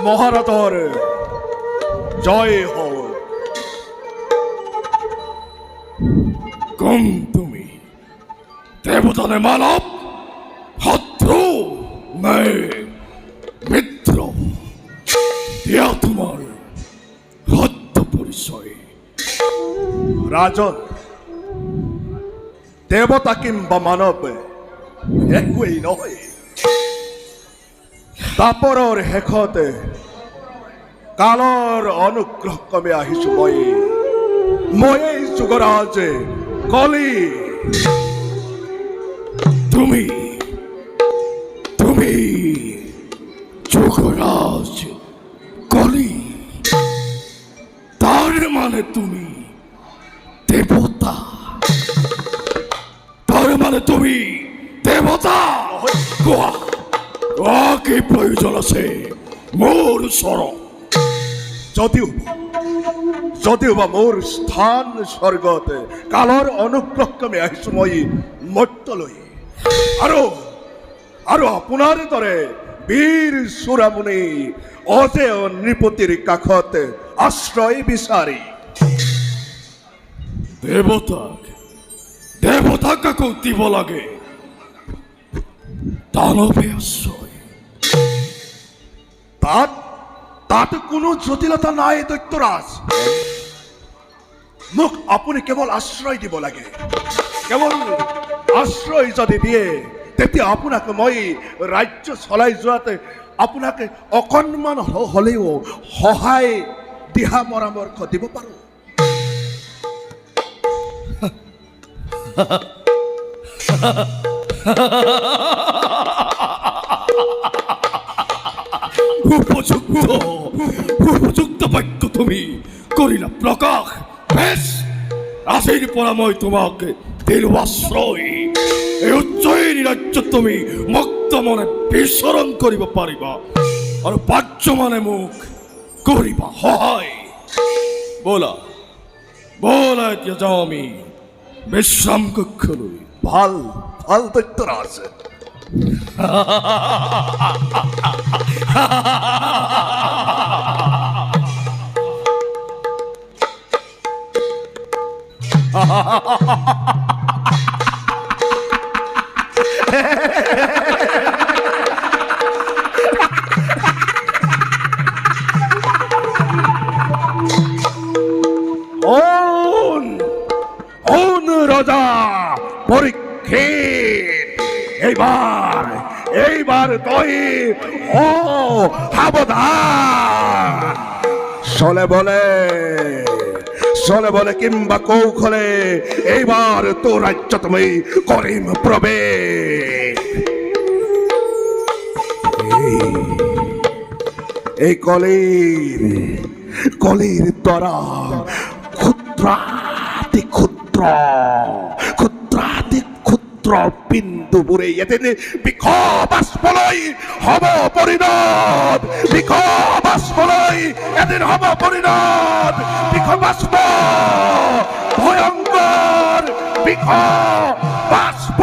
মহারথর জয় হোক। কম তুমি দেবতানে মানব শত্রু নাই মিত্র ইয়া তোমার সত্য পরিচয়। রাজন, দেবতা কিংবা মানব একোৱেই নহয়। দাপৰৰ শেষতে কালৰ অনুগ্ৰহ ক্ৰমে আহিছো ময়েই যুগৰাজ কলি। তুমি তুমি যুগরাজ কলি, তার মানে তুমি দেবতা, তার মানে তুমি দেবতা। কোৱা কোৱা কি প্রয়োজন আছে মোৰ ওচৰত? যদিও বা মোৰ স্থান স্বৰ্গতে কালৰ অনুগ্ৰহক্ৰমে আহিছো মৰ্ত্যলৈ, আৰু আপোনাৰ দৰে বীৰ চূড়ামুনি অজেয় নৃপতিৰ কাষত আশ্ৰয় বিচাৰি। দেবতাক আকৌ দিব লাগে দানৱে আশ্ৰয়? তাত কোনো জটিলতা নাই দৈত্যৰাজ। মোক আপুনি কেৱল আশ্ৰয় দিব লাগে। কেৱল আশ্ৰয় যদি দিয়ে তেতিয়া আপোনাক মই ৰাজ্য চলাই যোৱাতে আপোনাক অকণমান হ'লেও সহায় দিহা পৰামৰ্শ দিব পাৰোঁ। উপযুক্ত বাক্য তুমি করিলা প্রকাশ। বেশ, আজিৰ পৰা মই তোমাক দিলো আশ্ৰয়। এই উজ্জয়িনী ৰাজ্য তুমি মুক্ত মনে বিচৰণ কৰিব পাৰিবা আৰু বাহ্য মানে মোক কৰিবা সহায়। বলা বলা, এতিয়া যাওঁ আমি বিশ্ৰাম কক্ষলৈ। ভাল ভাল দৈত্যৰাজ। রজা পরীক্ষিত, এইবার তুই সাবধান। চলে বলে কিংবা কৌশলে এইবার তো রাজ্য তুমি করিম প্রবেশ। এই কলির দ্বারা ক্ষুদ্রাতি ক্ষুদ্র বিন্দু বুড়ে এদিন বিক্ষোভাস্ফলই হব পরিণত। বিক্ষোভাস্ফলই এদিন হব পরিণত। বিক্ষোভাস্ফ ভয়ঙ্কর বিক্ষোভাস্ফ।